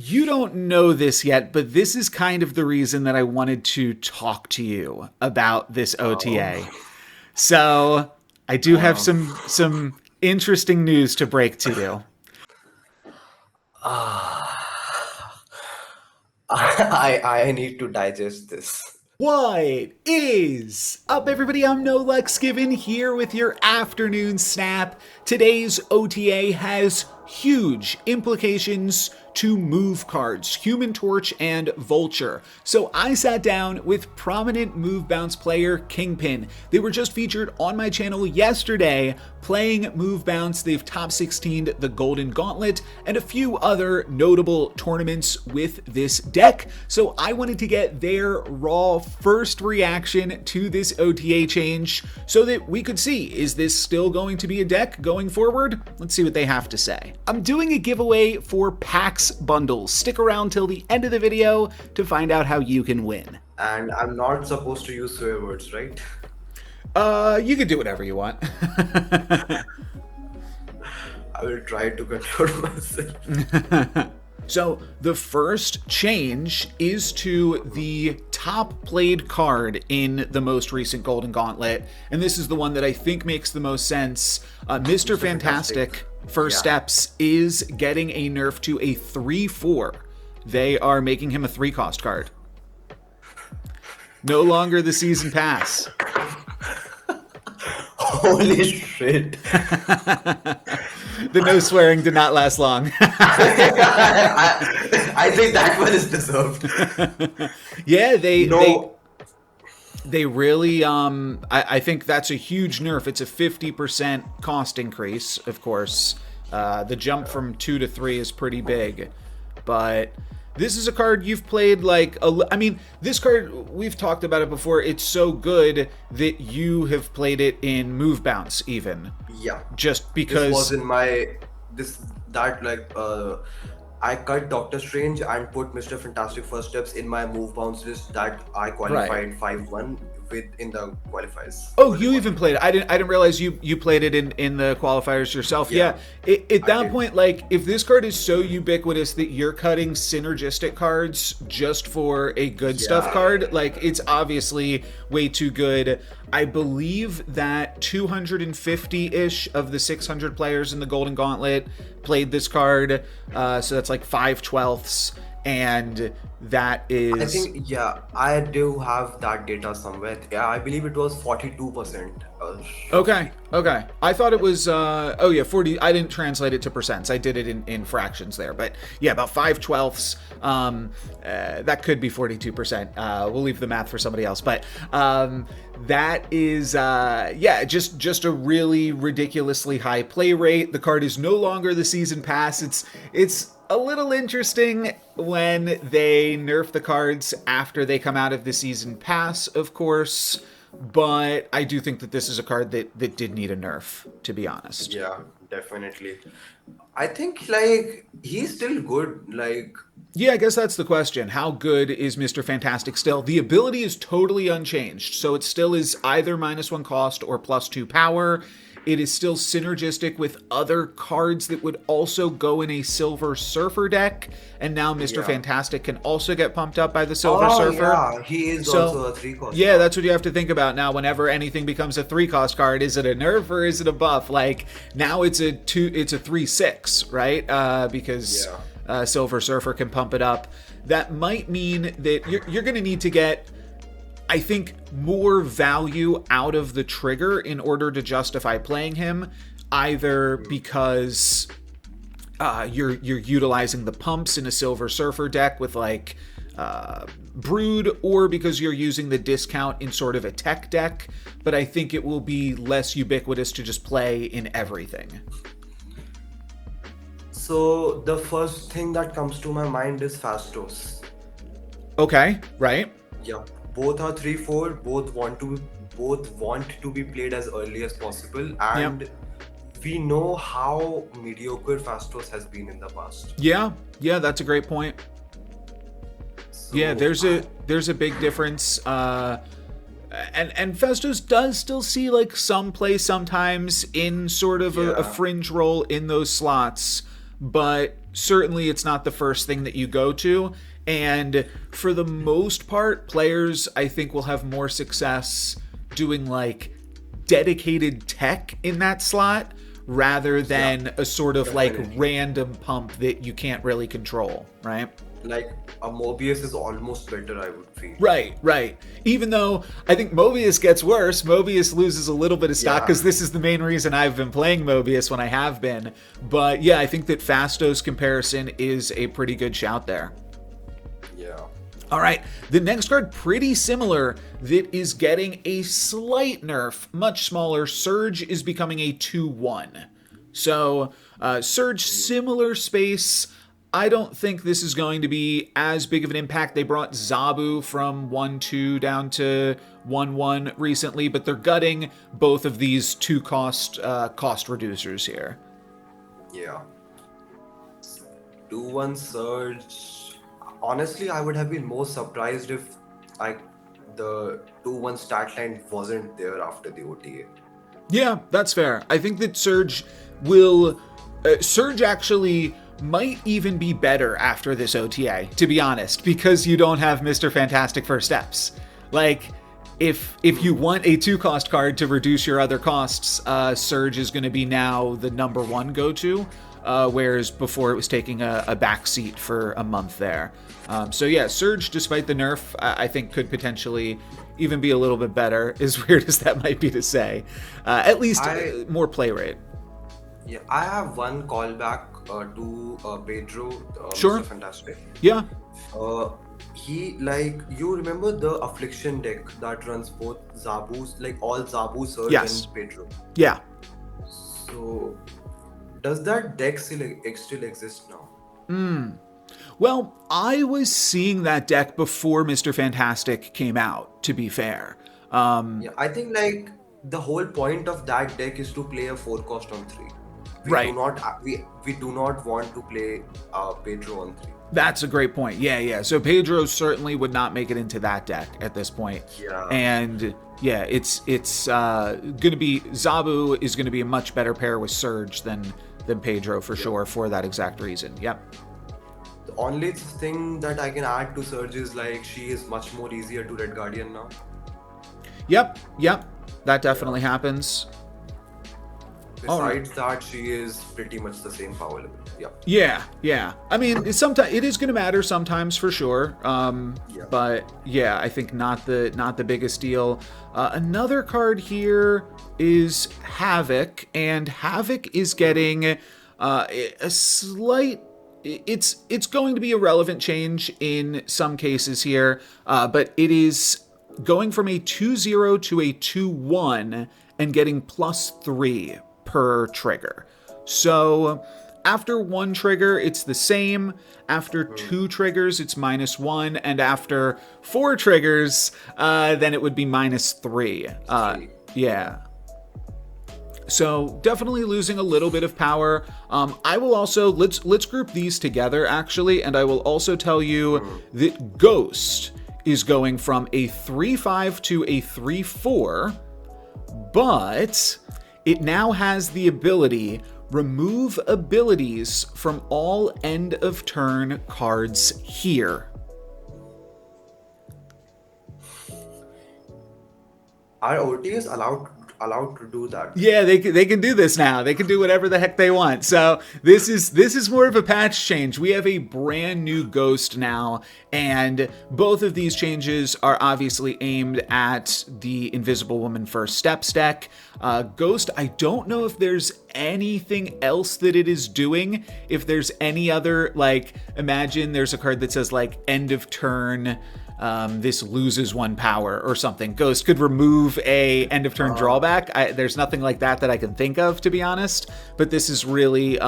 you don't know this yet, but this is kind of the reason that I wanted to talk to you about this OTA. So I do have some interesting news to break to you. I need to digest this. What is up, everybody? I'm NoLucksGiven here with your afternoon snap. Today's OTA has huge implications to move cards, Human Torch and Vulture. So I sat down with prominent move bounce player Kingpin. They were just featured on my channel yesterday playing move bounce. They've top 16'd the Golden Gauntlet and a few other notable tournaments with this deck. So I wanted to get their raw first reaction to this OTA change so that we could see, is this still going to be a deck going forward? Let's see what they have to say. I'm doing a giveaway for PAX bundles. Stick around till the end of the video to find out how you can win. And I'm not supposed to use swear words, right? You can do whatever you want. I will try to control myself. So the first change is to the top played card in the most recent Golden Gauntlet. And this is the one that I think makes the most sense. Mr. Fantastic, First Steps, is getting a nerf to a 3/4. They are making him a 3-cost card. No longer the season pass. Holy shit. The no swearing did not last long. I think that one is deserved. Yeah, they really, I think that's a huge nerf. It's a 50% cost increase, of course. The jump from 2 to 3 is pretty big, but this is a card you've played like, I mean, this card, we've talked about it before. It's so good that you have played it in Move Bounce even. Yeah. Just because. This was in my, I cut Doctor Strange and put Mr. Fantastic First Steps in my move bounce list that I qualified 5-1 with in the qualifiers. Oh, you even played it. I didn't realize you played it in the qualifiers yourself. Yeah. At that point, like, if this card is so ubiquitous that you're cutting synergistic cards just for a good stuff card, like, it's obviously way too good. I believe that 250-ish of the 600 players in the Golden Gauntlet played this card. So that's like 5/12ths. And that is... I think, I do have that data somewhere. Yeah, I believe it was 42%. Okay. I thought it was, 40. I didn't translate it to percents. I did it in fractions there. But yeah, about 5/12ths. That could be 42%. We'll leave the math for somebody else. But that is, just a really ridiculously high play rate. The card is no longer the season pass. It's a little interesting when they nerf the cards after they come out of the season pass, of course, but I do think that this is a card that did need a nerf, to be honest. Yeah, definitely. I think, like, he's still good, like... Yeah, I guess that's the question. How good is Mr. Fantastic still? The ability is totally unchanged, so it still is either -1 cost or +2 power. It is still synergistic with other cards that would also go in a Silver Surfer deck. And now Mr. Fantastic can also get pumped up by the Silver Surfer. Yeah, he is also a 3-cost. Yeah, that's what you have to think about now. Whenever anything becomes a 3-cost card, is it a nerf or is it a buff? Like, now it's a 3/6, right? Because Silver Surfer can pump it up. That might mean that you're going to need to get, I think, more value out of the trigger in order to justify playing him, either because you're utilizing the pumps in a Silver Surfer deck with like Brood, or because you're using the discount in sort of a tech deck, but I think it will be less ubiquitous to just play in everything. So the first thing that comes to my mind is Fastos. Okay, right. Yeah. Both are 3/4. Both want to be played as early as possible, and we know how mediocre Fastos has been in the past. Yeah, that's a great point. So, there's a big difference. And Fastos does still see like some play sometimes in sort of a fringe role in those slots, but certainly it's not the first thing that you go to. And for the most part, players, I think, will have more success doing like dedicated tech in that slot rather than a sort of like random pump that you can't really control, right? Like a Mobius is almost better, I would feel. Right. Even though I think Mobius gets worse, Mobius loses a little bit of stock because this is the main reason I've been playing Mobius when I have been. But yeah, I think that Fastos comparison is a pretty good shout there. Yeah. All right, the next card, pretty similar, that is getting a slight nerf, much smaller. Surge is becoming a 2/1. So Surge, similar space. I don't think this is going to be as big of an impact. They brought Zabu from 1/2 down to 1/1 recently, but they're gutting both of these two cost reducers here. Yeah. 2/1 Surge. Honestly, I would have been more surprised if the 2/1 stat line wasn't there after the OTA. Yeah, that's fair. I think that Surge will... Surge actually might even be better after this OTA, to be honest, because you don't have Mr. Fantastic First Steps. Like, if you want a 2-cost card to reduce your other costs, Surge is going to be now the number 1 go-to, whereas before it was taking a back seat for a month there. So yeah, Surge, despite the nerf, I think could potentially even be a little bit better, as weird as that might be to say. At least more play rate. Yeah, I have one callback to Pedro, Sure. Mr. Fantastic. Yeah. He, like, you remember the Affliction deck that runs both Zabus, like all Zabu, Surge and Pedro? Yeah. So, does that deck still exist now? Well, I was seeing that deck before Mr. Fantastic came out, to be fair. Yeah, I think like the whole point of that deck is to play a 4-cost on 3. We do not want to play Pedro on 3. That's a great point. Yeah. So Pedro certainly would not make it into that deck at this point. Yeah. And yeah, it's going to be... Zabu is going to be a much better pair with Surge than Pedro for sure, for that exact reason. Yep. The only thing that I can add to Surge is like she is much more easier to Red Guardian now. Yep. That definitely happens. Besides that, she is pretty much the same power level. Yeah. I mean, sometimes it is going to matter sometimes for sure. But yeah, I think not the biggest deal. Another card here is Havok, and Havok is getting a slight... It's going to be a relevant change in some cases here, but it is going from a 2/0 to a 2/1 and getting +3 per trigger. So after 1 trigger, it's the same. After 2 triggers, it's -1. And after 4 triggers, then it would be -3. Yeah. So definitely losing a little bit of power. I will also, let's group these together actually, and I will also tell you that Ghost is going from a 3/5 to a 3/4, but it now has the ability remove abilities from all end of turn cards here. Are OTAs allowed to do that? Yeah, they can do this now. They can do whatever the heck they want. So this is more of a patch change. We have a brand new Ghost now, and both of these changes are obviously aimed at the Invisible Woman First Steps deck. Ghost, I don't know if there's anything else that it is doing. If there's any other, like, imagine there's a card that says like end of turn, this loses 1 power or something. Ghost could remove a end of turn drawback. There's nothing like that I can think of, to be honest. But this is really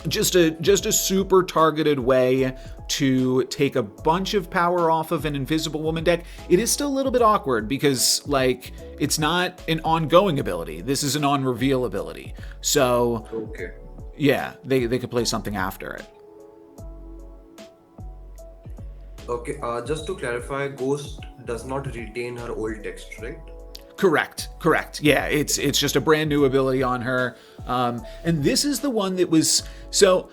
just a super targeted way to take a bunch of power off of an Invisible Woman deck. It is still a little bit awkward because, like, it's not an ongoing ability. This is an on-reveal ability. So, yeah, they could play something after it. Okay, just to clarify, Ghost does not retain her old text, right? Correct. Yeah, it's just a brand new ability on her. And this is the one that was... So,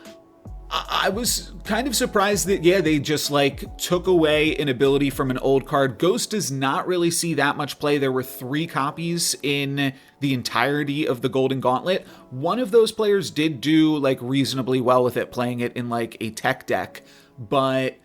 I was kind of surprised that, yeah, they just like took away an ability from an old card. Ghost does not really see that much play. There were 3 copies in the entirety of the Golden Gauntlet. One of those players did do like reasonably well with it, playing it in like a tech deck, but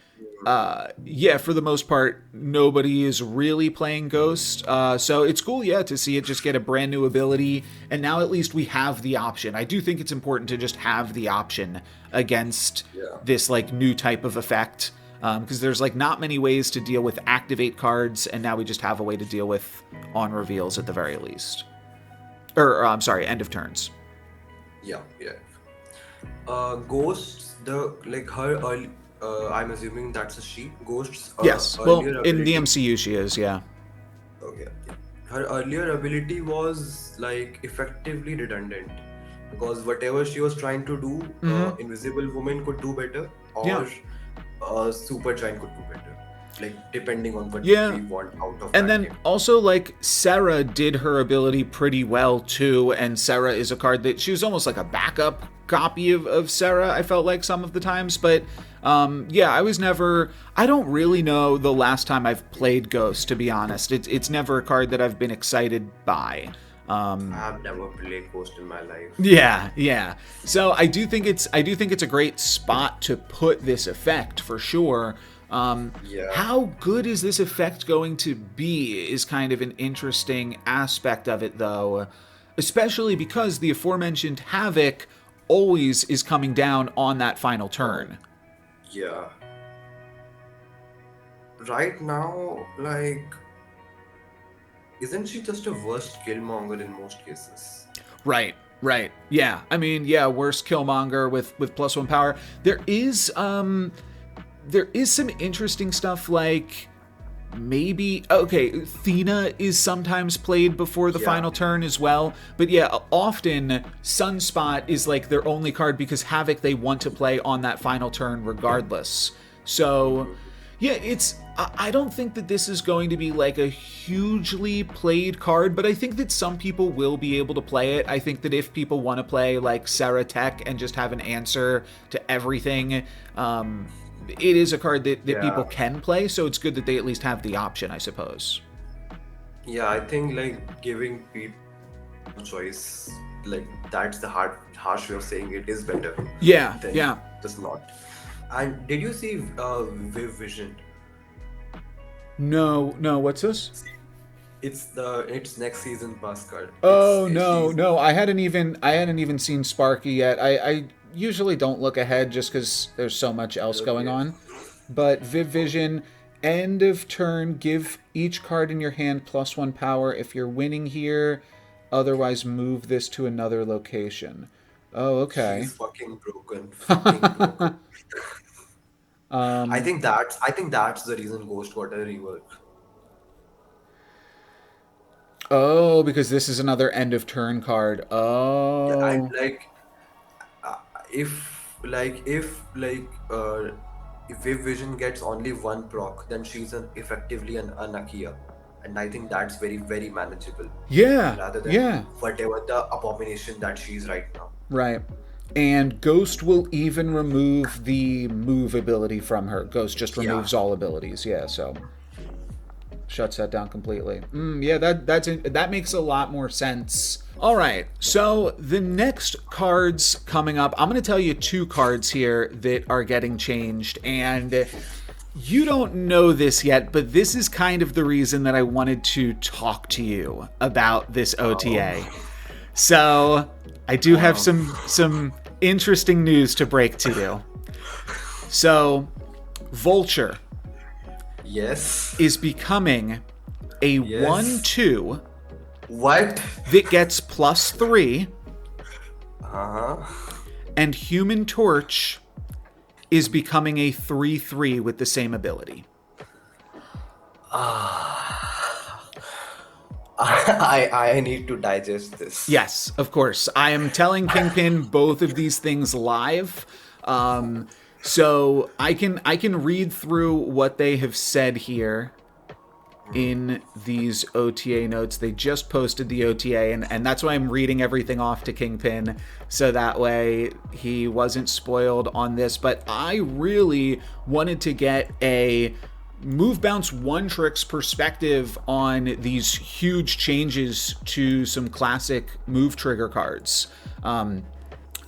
yeah, for the most part, nobody is really playing Ghost. So it's cool, yeah, to see it just get a brand new ability. And now at least we have the option. I do think it's important to just have the option against this like new type of effect. Because there's like not many ways to deal with activate cards. And now we just have a way to deal with on reveals at the very least. Or, I'm sorry, end of turns. Yeah. Ghosts, her early, I'm assuming that's a she. Ghosts. Yes. Well, in the ability, MCU she is, yeah. okay. Her earlier ability was like effectively redundant because whatever she was trying to do, Invisible Woman could do better, or Super Giant could do better. Like depending on what we want out of. And that then game. also like Sera did her ability pretty well too, and Sera is a card that she was almost like a backup copy of Sera, I felt like some of the times, but yeah, I don't really know the last time I've played Ghost, to be honest. It's never a card that I've been excited by. I've never played Ghost in my life. Yeah. So I do think it's a great spot to put this effect for sure. How good is this effect going to be is kind of an interesting aspect of it, though, especially because the aforementioned Havok always is coming down on that final turn. Yeah. Right now, like, isn't she just a worst Killmonger in most cases? Right. Yeah. I mean, yeah, worst Killmonger with +1 power. There is some interesting stuff like maybe Thena is sometimes played before the final turn as well, but yeah, often Sunspot is like their only card because Havok they want to play on that final turn regardless. So yeah, I don't think that this is going to be like a hugely played card, but I think that some people will be able to play it. I think that if people want to play like Sera Tech and just have an answer to everything, it is a card that people can play, so it's good that they at least have the option, I suppose. Yeah, I think like giving people choice, like that's the harsh way of saying it is better. Yeah. Just not. And did you see Viv Vision? No, what's this? It's next season pass card. No, I hadn't even seen Sparky yet. I usually don't look ahead just because there's so much else going on. But Viv Vision, end of turn, give each card in your hand +1 power if you're winning here. Otherwise, move this to another location. Oh, okay. She's fucking broken. I think that's the reason Ghost got a rework. Oh, because this is another end of turn card. Oh. Yeah, and if Viv Vision gets only 1 proc, then she's effectively an Anakia, and I think that's very, very manageable. Yeah. Rather than whatever the abomination that she's right now. Right. And Ghost will even remove the move ability from her. Ghost just removes all abilities. Yeah, so shuts that down completely. Yeah, that makes a lot more sense. All right, so the next cards coming up, I'm going to tell you 2 cards here that are getting changed, and you don't know this yet, but this is kind of the reason that I wanted to talk to you about this OTA. So I do have some interesting news to break to you. So Vulture is becoming a 1/2 What? that gets +3. And Human Torch is becoming a 3/3 with the same ability. I need to digest this. Yes, of course. I am telling Kingpin both of these things live. So I can read through what they have said here. in these OTA notes. They just posted the OTA, and that's why I'm reading everything off to Kingpin, so that way he wasn't spoiled on this. But I really wanted to get a move bounce one tricks perspective on these huge changes to some classic move trigger cards.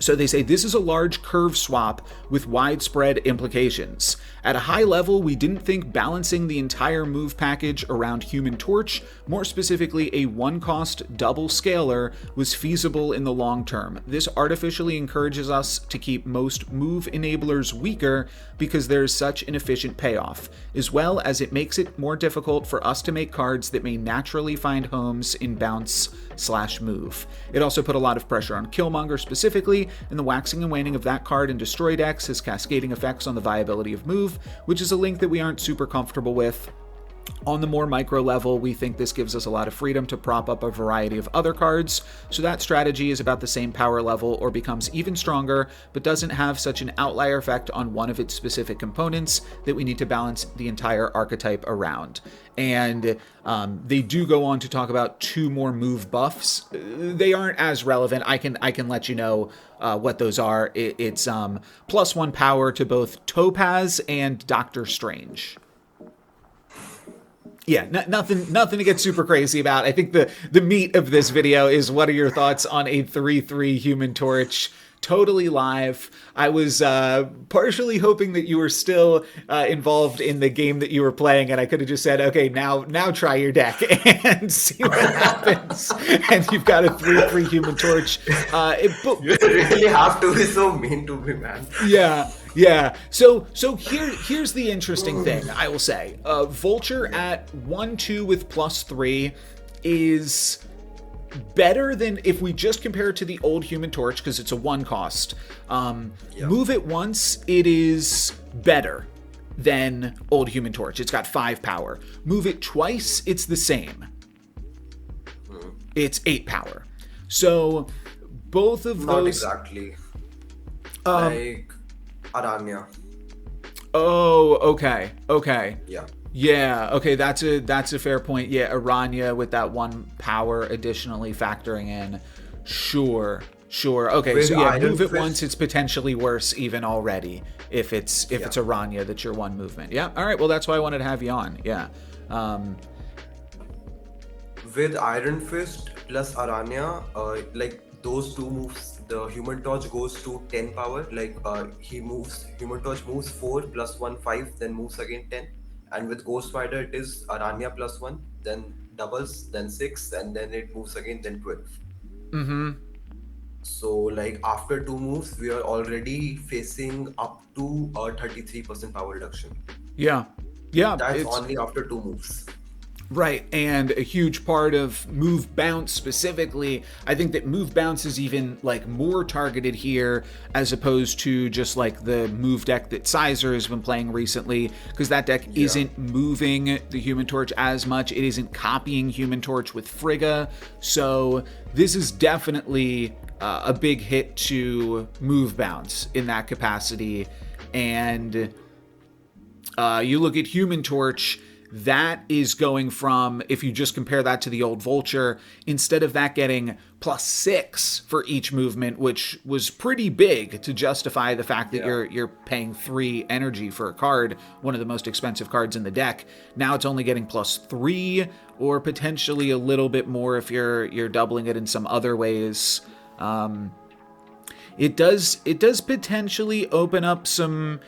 So they say this is a large curve swap with widespread implications. At a high level, we didn't think balancing the entire move package around Human Torch, more specifically a one-cost double scaler, was feasible in the long term. This artificially encourages us to keep most move enablers weaker because there is such an efficient payoff, as well as it makes it more difficult for us to make cards that may naturally find homes in bounce/move. It also put a lot of pressure on Killmonger specifically, and the waxing and waning of that card in Destroy decks has cascading effects on the viability of move, which is a link that we aren't super comfortable with. On the more micro level, we think this gives us a lot of freedom to prop up a variety of other cards, so that strategy is about the same power level or becomes even stronger, but doesn't have such an outlier effect on one of its specific components that we need to balance the entire archetype around. And they do go on to talk about 2 more move buffs. They aren't as relevant. I can let you know what those are. It's +1 power to both Topaz and Doctor Strange. Yeah, nothing to get super crazy about. I think the meat of this video is what are your thoughts on a 3/3 Human Torch? Totally live. I was partially hoping that you were still involved in the game that you were playing, and I could have just said, okay, now try your deck and see what happens. And you've got a 3/3 Human Torch. You really have to be so mean to me, man. Yeah. So here's the interesting thing, I will say. Vulture at 1/2 with +3 is better than if we just compare it to the old Human Torch, because it's a 1 cost. Move it once, it is better than old Human Torch. It's got 5 power. Move it twice, it's the same. It's 8 power. So both of Not those... exactly. Like Aranya. Oh, okay. Yeah, okay, that's a fair point. Yeah, Aranya with that 1 power additionally factoring in. Sure. Okay, With so yeah, Iron move it Fist. once, it's potentially worse even already if it's Aranya that's your 1 movement. Yeah, all right, well that's why I wanted to have you on. Yeah. With Iron Fist plus Aranya, like those 2 moves, the Human Torch goes to 10 power. Like Human Torch moves 4 +1 5, then moves again 10. And with Ghost Rider, it is Aranya +1, then doubles, then 6, and then it moves again, then 12. So like after 2 moves, we are already facing up to a 33% power reduction. Yeah. That's only after 2 moves. Right, and a huge part of move bounce specifically, I think that move bounce is even like more targeted here as opposed to just like the move deck that Sizer has been playing recently, because that deck isn't moving the Human Torch as much. It isn't copying Human Torch with Frigga, so this is definitely a big hit to move bounce in that capacity. And you look at Human Torch, that is going from, if you just compare that to the old Vulture, instead of that getting +6 for each movement, which was pretty big to justify the fact that you're paying 3 energy for a card, one of the most expensive cards in the deck. Now it's only getting +3, or potentially a little bit more if you're doubling it in some other ways. It does potentially open up some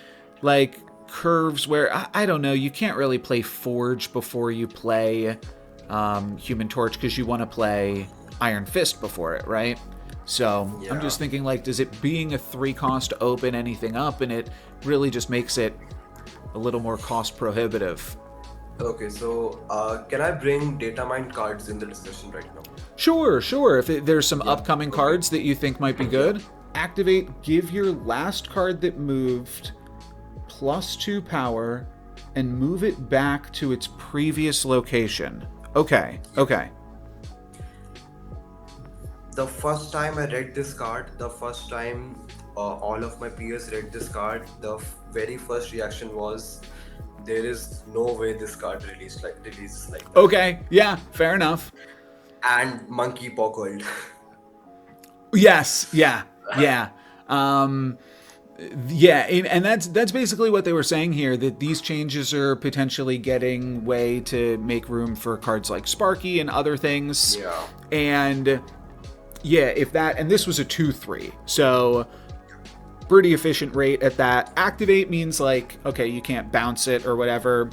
like curves where I don't know, you can't really play Forge before you play Human Torch because you want to play Iron Fist before it, right? So I'm just thinking, like, does it being a 3 cost open anything up, and it really just makes it a little more cost prohibitive? Okay, so can I bring data mine cards in the discussion right now? Sure. If there's some upcoming cards that you think might be good, activate, give your last card that moved +2 power and move it back to its previous location. Okay. The first time I read this card, the first time all of my peers read this card, the very first reaction was, there is no way this card releases like that. Okay, yeah, fair enough. And Monkey Paw Gold. Yes, yeah. Yeah, and that's basically what they were saying here, that these changes are potentially getting way to make room for cards like Sparky and other things. Yeah. And yeah, if that, and this was a 2/3, so pretty efficient rate at that. Activate means like, okay, you can't bounce it or whatever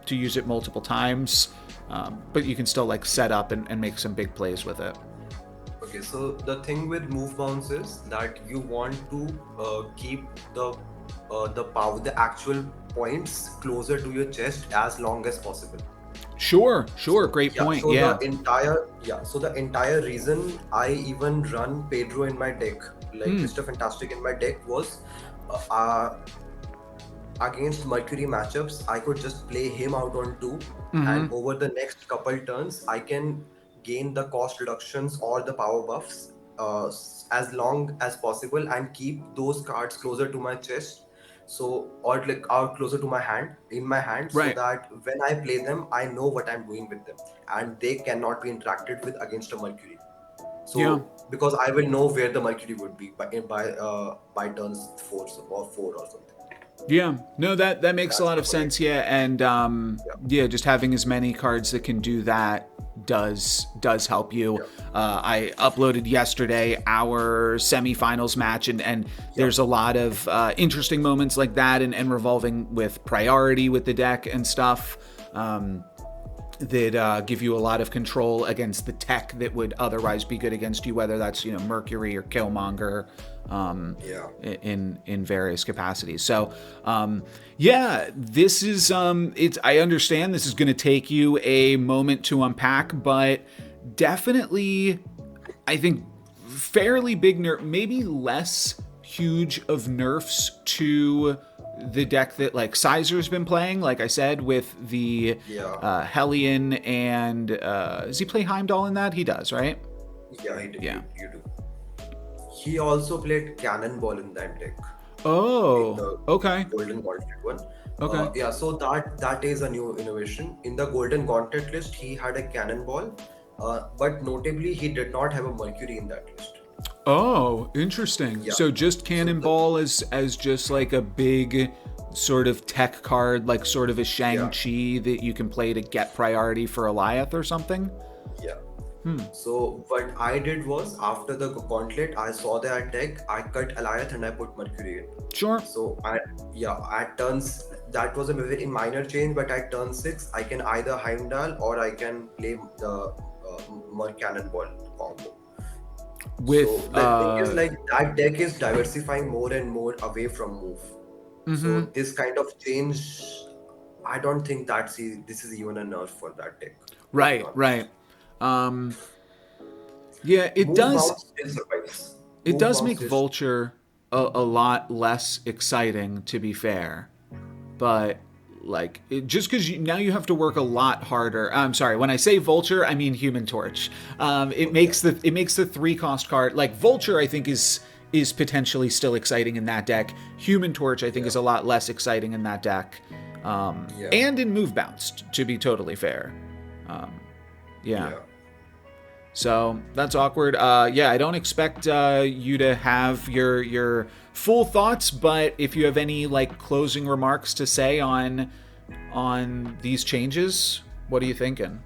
to use it multiple times, but you can still like set up and make some big plays with it. Okay, so the thing with move bounce is that you want to keep the power, the actual points closer to your chest as long as possible. Sure, great point. So the entire reason I even run Pedro in my deck, like Mr. Fantastic in my deck, was against Mercury matchups, I could just play him out on 2, and over the next couple turns, I can gain the cost reductions or the power buffs as long as possible and keep those cards closer to my chest, so or like out closer to my hand, in my hand, Right. so that when I play them, I know what I'm doing with them, and they cannot be interacted with against a Mercury. So because I will know where the Mercury would be by turns 4 or something. Yeah, no, that makes a lot of sense. Yeah, and just having as many cards that can do that does help you. I uploaded yesterday our semifinals match, and there's a lot of interesting moments like that, and revolving with priority with the deck and stuff. That give you a lot of control against the tech that would otherwise be good against you, whether that's Mercury or Killmonger, in various capacities. So this is I understand this is going to take you a moment to unpack, but definitely I think fairly big nerf, maybe less huge of nerfs to the deck that like Sizer's been playing, like I said, with the Hellion, and does he play Heimdall in that? He does, right? Yeah, he did. You do. He also played Cannonball in that deck. Oh, okay. Golden Gauntlet one. Okay. So that is a new innovation. In the Golden Gauntlet list, he had a Cannonball, but notably, he did not have a Mercury in that list. Oh, interesting. Yeah. So just Cannonball as just like a big sort of tech card, like sort of a Shang-Chi that you can play to get priority for Alioth or something? Yeah. So what I did was, after the gauntlet, I saw that deck, I cut Alioth and I put Mercury in. Sure. So at turns, that was a very minor change, but at turn 6, I can either Heimdall or I can play the Cannonball combo. So the thing is, like, that deck is diversifying more and more away from move. So this kind of change, I don't think this is even a nerf for that deck. Right. It Move does. bounce still survives. It Move does bounce make is- Vulture a lot less exciting, to be fair. But like, just because now you have to work a lot harder. I'm sorry, when I say Vulture, I mean Human Torch. It makes the 3-cost card, like Vulture, I think is potentially still exciting in that deck. Human Torch, I think, is a lot less exciting in that deck, and in Move Bounced, to be totally fair. So that's awkward. I don't expect you to have your full thoughts, but if you have any like closing remarks to say on these changes, what are you thinking?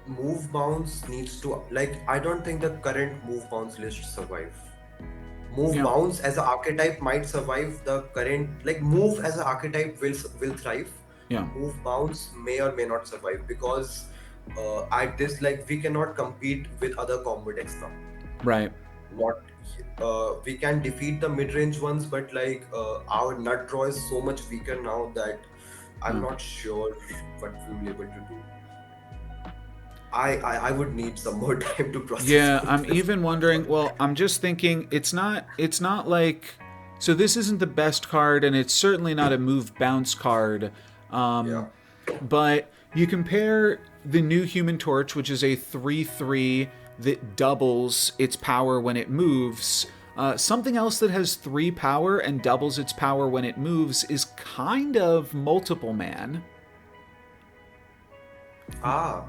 Move bounce needs to, like, I don't think the current move bounce list survive. Move bounce as an archetype might survive the current, like, move as an archetype will thrive. Move bounce may or may not survive, because at this, like, we cannot compete with other combo decks now. Right. We can defeat the mid-range ones, but like our nut draw is so much weaker now that I'm not sure what we'll be able to do. I would need some more time to process. Yeah, I'm even wondering. Well, I'm just thinking it's not like, so this isn't the best card, and it's certainly not a move bounce card. But you compare the new Human Torch, which is a 3/3 that doubles its power when it moves, Something else that has 3 power and doubles its power when it moves is kind of Multiple Man.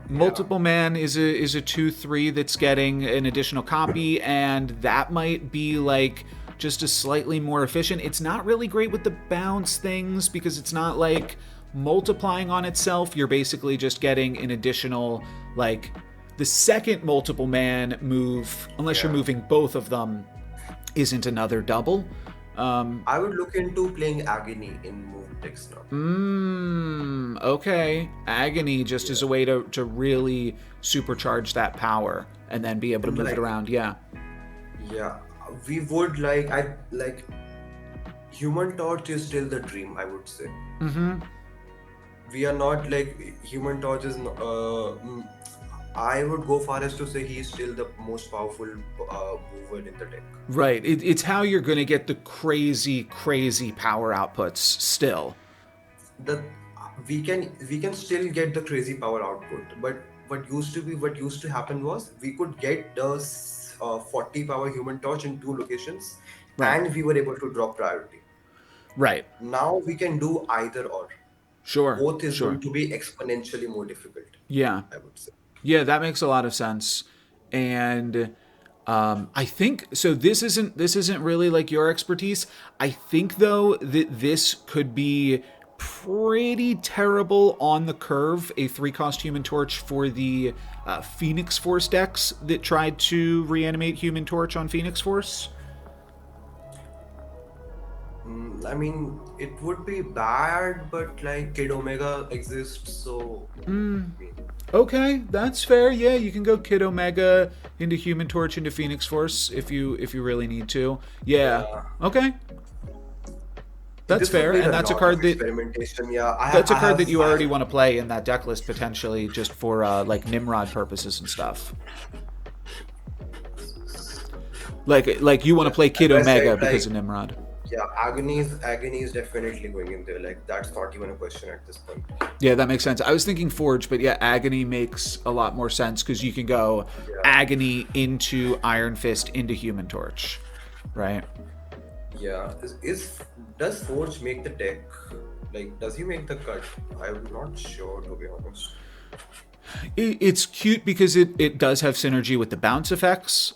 Multiple Man is a 2/3 that's getting an additional copy, and that might be like just a slightly more efficient. It's not really great with the bounce things because it's not like multiplying on itself. You're basically just getting an additional, like, the second Multiple Man move, unless you're moving both of them, isn't another double. I would look into playing Agony in move decks now. Okay. Agony just as a way to really supercharge that power and then be able to move it around. Yeah. Yeah. We would like Human Torch is still the dream, I would say. We are not like Human Torch is. I would go far as to say he's still the most powerful mover in the deck. Right. It's how you're going to get the crazy power outputs still. We can still get the crazy power output, but what used to happen was we could get the 40 power Human Torch in 2 locations, and we were able to drop priority. Right. Now we can do either or. Sure. Both is going to be exponentially more difficult. Yeah. I would say. Yeah, that makes a lot of sense. And I think so. This isn't really like your expertise. I think though that this could be pretty terrible on the curve. A 3-cost Human Torch for the Phoenix Force decks that tried to reanimate Human Torch on Phoenix Force. I mean, it would be bad, but like Kid Omega exists, so. Okay, that's fair. Yeah, you can go Kid Omega into Human Torch into Phoenix Force if you really need to. Yeah. Okay. That's fair, and that's a card that that's a card that you already want to play in that deck list potentially, just for like Nimrod purposes and stuff. Like you want to play Kid Omega because of Nimrod. Yeah, Agony is definitely going in there. Like, that's not even a question at this point. Yeah, that makes sense. I was thinking Forge, but yeah, Agony makes a lot more sense because you can go Agony into Iron Fist into Human Torch, right? Yeah. Does Forge make the deck? Like, does he make the cut? I'm not sure, to be honest. It's cute because it does have synergy with the bounce effects.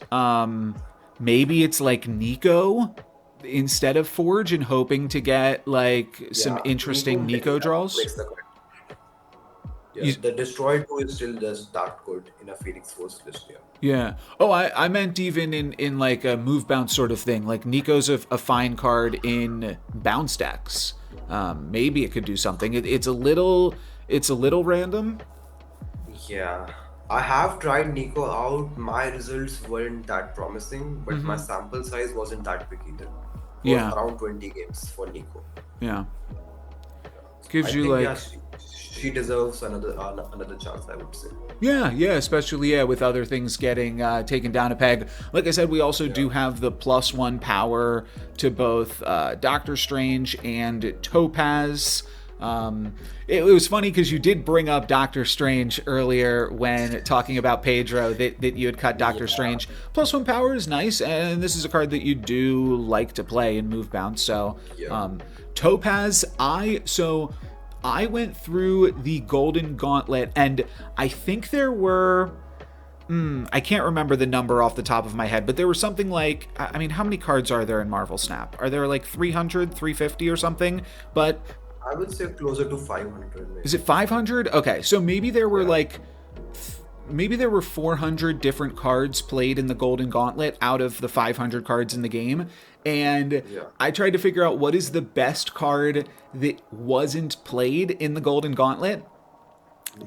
Maybe it's like Nico instead of Forge and hoping to get like some interesting Nico draws. The Destroy 2 is still just that good in a Phoenix Force list, Yeah. Oh, I meant even in like a move bounce sort of thing. Like Nico's a fine card in bounce decks. Maybe it could do something. It's a little random. Yeah. I have tried Nico out. My results weren't that promising, but my sample size wasn't that big either. It was around 20 games for Nico. Yeah. Gives you like... she deserves another chance, I would say. Yeah, especially with other things getting taken down a peg. Like I said, we also do have the +1 power to both Doctor Strange and Topaz. It was funny because you did bring up Doctor Strange earlier when talking about Pedro, that you had cut Doctor Strange. +1 power is nice, and this is a card that you do like to play in move bounce. So Topaz, I went through the Golden Gauntlet, and I think there were... I can't remember the number off the top of my head, but there was something like... I mean, how many cards are there in Marvel Snap? Are there like 300, 350 or something? But... I would say closer to 500. Maybe. Is it 500? Okay, so maybe there were maybe there were 400 different cards played in the Golden Gauntlet out of the 500 cards in the game. And I tried to figure out what is the best card that wasn't played in the Golden Gauntlet.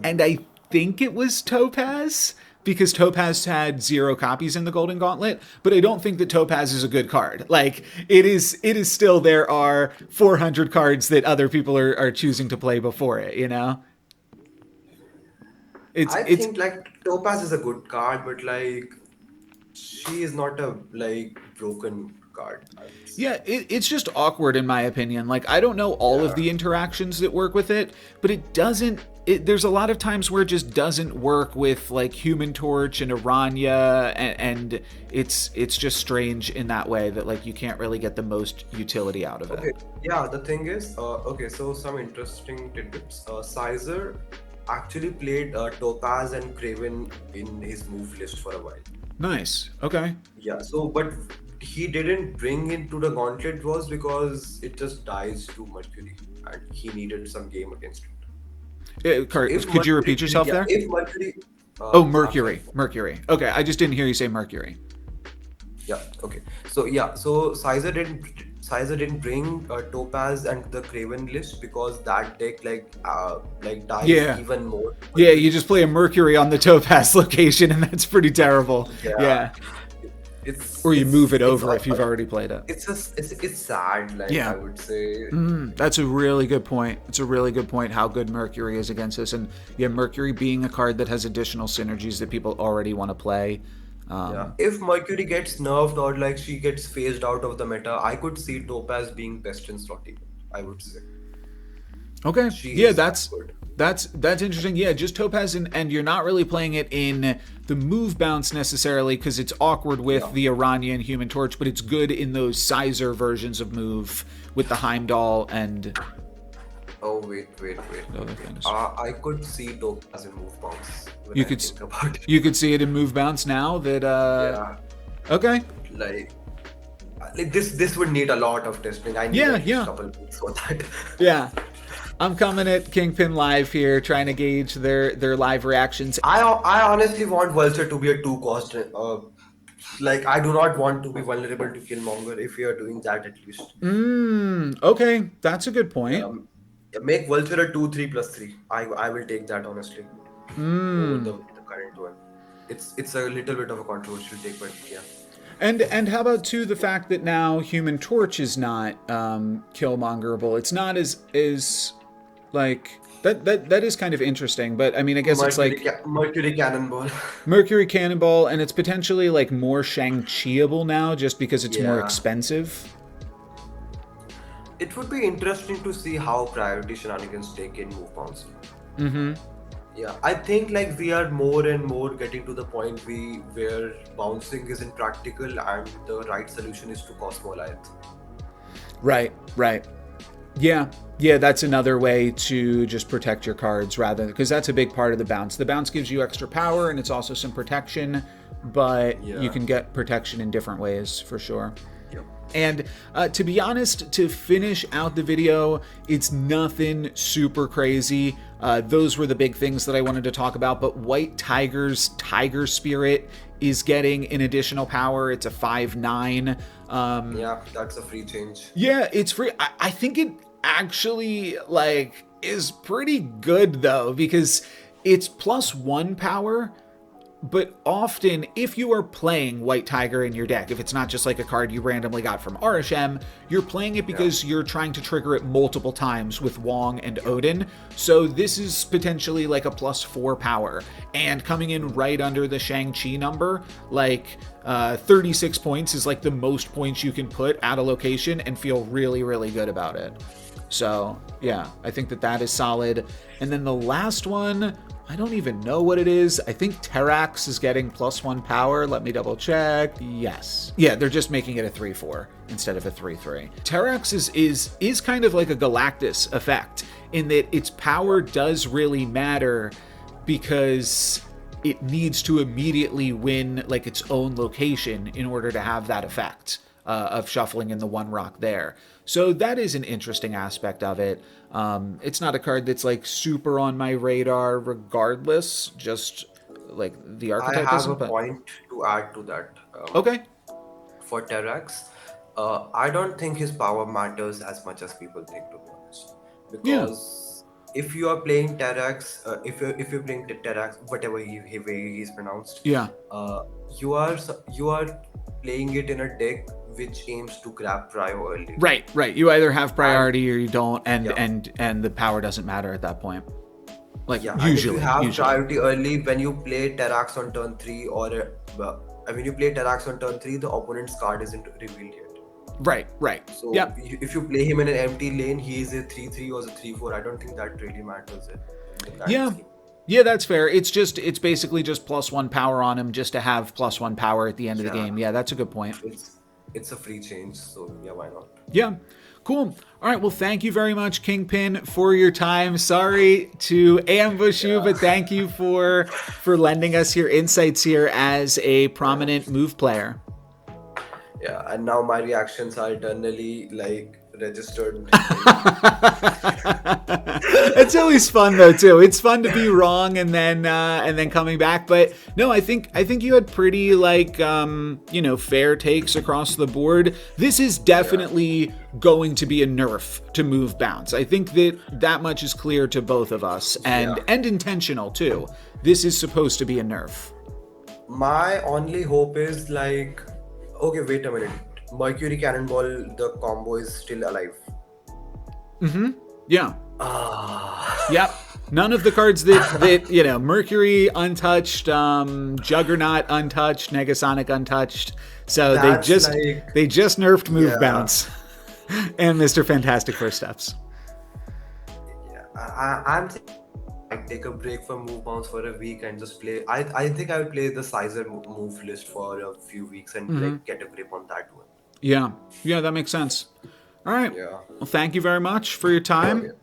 And I think it was Topaz, because Topaz had 0 copies in the Golden Gauntlet, but I don't think that Topaz is a good card. Like, it is still, there are 400 cards that other people are choosing to play before it, you know? I think like Topaz is a good card, but like she is not a like broken card. Yeah, it's just awkward in my opinion. Like, I don't know all of the interactions that work with it, but it doesn't there's a lot of times where it just doesn't work with like Human Torch and Aranya, and it's just strange in that way that like you can't really get the most utility out of it. Okay, yeah, the thing is, okay, so some interesting tidbits. Sizer actually played Topaz and Craven in his move list for a while. Nice. Okay. Yeah, so but he didn't bring it to the gauntlet was because it just dies to Mercury and he needed some game against it. So if Could you repeat Mercury, yourself yeah, there? if Mercury, Oh, I'm Mercury. sorry. Mercury. Okay, I just didn't hear you say Mercury. Yeah, okay. So Sizer didn't bring Topaz and the Craven list because that deck like dies Yeah. even more. Yeah, you just play a Mercury on the Topaz location, and that's pretty terrible. Yeah, Yeah. it's Or you move it it's over if you've already played it. it's sad. Like Yeah. I would say, That's a really good point. It's a really good point how good Mercury is against this. And yeah, Mercury being a card that has additional synergies that people already want to play. yeah. If Mercury gets nerfed or like she gets phased out of the meta, I could see Topaz being best in slot even. I would say Okay. she Yeah, is that good. that's interesting. Yeah, just Topaz, and you're not really playing it in the move bounce necessarily because it's awkward with Yeah. the Aranya and Human Torch, but it's good in those Sizer versions of move with the Heimdall and Oh wait. other things. I could see Topaz in move bounce when You I could think about it. you could see it in move bounce now that Yeah, okay. like this would need a lot of testing. I need Yeah, at least yeah. a couple weeks for that. Yeah. I'm coming at Kingpin Live here, trying to gauge their live reactions. I honestly want Vulture to be a two cost. Like I do not want to be vulnerable to Killmonger if we are doing that at least. Okay, that's a good point. Make Vulture a 2/3+3. I will take that honestly over the current one. It's a little bit of a controversial take, but yeah. And how about too the fact that now Human Torch is not killmongerable? It's not as like that is kind of interesting. But I mean, I guess it's like Mercury Cannonball. Mercury Cannonball, and it's potentially like more Shang-Chiable now just because it's more Yeah. expensive. It would be interesting to see how priority shenanigans take in move bounce. Yeah, I think like we are more and more getting to the point where bouncing is impractical and the right solution is to Cosmolite. Right. Yeah, that's another way to just protect your cards rather, because that's a big part of the bounce. The bounce gives you extra power and it's also some protection, but Yeah. you can get protection in different ways for sure. Yep. And to be honest, to finish out the video, it's nothing super crazy. Those were the big things that I wanted to talk about, but White Tiger's Tiger Spirit is getting an additional power. It's a 5/9. Yeah, that's a free change. Yeah, it's free. I think it actually like is pretty good though, because it's +1 power. But often, if you are playing White Tiger in your deck, if it's not just like a card you randomly got from RSM, you're playing it because you're trying to trigger it multiple times with Wong and Odin. So this is potentially like a +4 power. And coming in right under the Shang-Chi number, like 36 points is like the most points you can put at a location and feel really, really good about it. So yeah, I think that is solid. And then the last one, I don't even know what it is. I think Terrax is getting +1 power. Let me double check. Yes. Yeah, they're just making it a 3/4 instead of a 3/3. Terrax is kind of like a Galactus effect in that its power does really matter because it needs to immediately win like its own location in order to have that effect of shuffling in the one rock there. So that is an interesting aspect of it. It's not a card that's like super on my radar regardless, just like the I archetype have a isn't, but point to add to that. okay. For Terrax, I don't think his power matters as much as people think, to be honest. Yeah. Because if you are playing Terrax, if you're playing Terrax, whatever way he's pronounced, Yeah. you are playing it in a deck which aims to grab prio early. Right. You either have priority or you don't, and Yeah. and the power doesn't matter at that point. Like Yeah, and if usually. you have priority early when you play Terrax on turn 3, or when you play Terrax on turn 3, the opponent's card isn't revealed yet. Right. So Yep. if you play him in an empty lane, he is a 3/3 or a 3/4. I don't think that really matters. in that Yeah. scheme. Yeah, that's fair. It's basically just +1 power on him just to have +1 power at the end of the Yeah. game. Yeah, that's a good point. It's a free change, so yeah, why not? Yeah. Cool. All right. Well, thank you very much, Kingpin, for your time. Sorry to ambush you, but thank you for lending us your insights here as a prominent move player. Yeah, and now my reactions are eternally like registered. It's always fun though too. It's fun to be wrong and then coming back. But no, I think you had pretty like fair takes across the board. This is definitely going to be a nerf to move bounce. I think that much is clear to both of us and intentional too. This is supposed to be a nerf. My only hope is like, okay, wait a minute. Mercury Cannonball, the combo is still alive. Yeah. Yep. None of the cards that Mercury untouched, Juggernaut untouched, Negasonic untouched. So they just nerfed Move Bounce and Mr. Fantastic First Steps. Yeah, I'm I'd take a break from Move Bounce for a week and just play. I think I would play the Sizer move list for a few weeks and like get a grip on that one. Yeah, that makes sense. All right. Yeah. Well, thank you very much for your time.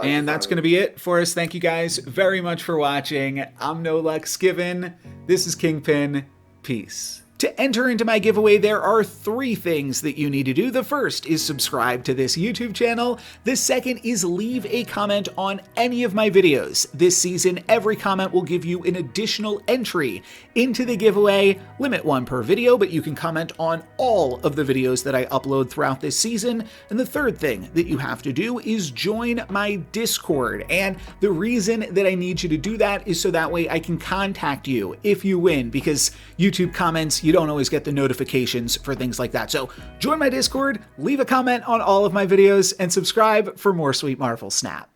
And that's going to be it for us. Thank you guys very much for watching. I'm NoLucksGiven. This is Kingpin. Peace. To enter into my giveaway, there are 3 things that you need to do. The first is subscribe to this YouTube channel. The second is leave a comment on any of my videos. This season, every comment will give you an additional entry into the giveaway. Limit 1 per video, but you can comment on all of the videos that I upload throughout this season. And the third thing that you have to do is join my Discord. And the reason that I need you to do that is so that way I can contact you if you win, because YouTube comments, you don't always get the notifications for things like that. So join my Discord, leave a comment on all of my videos, and subscribe for more Sweet Marvel Snap.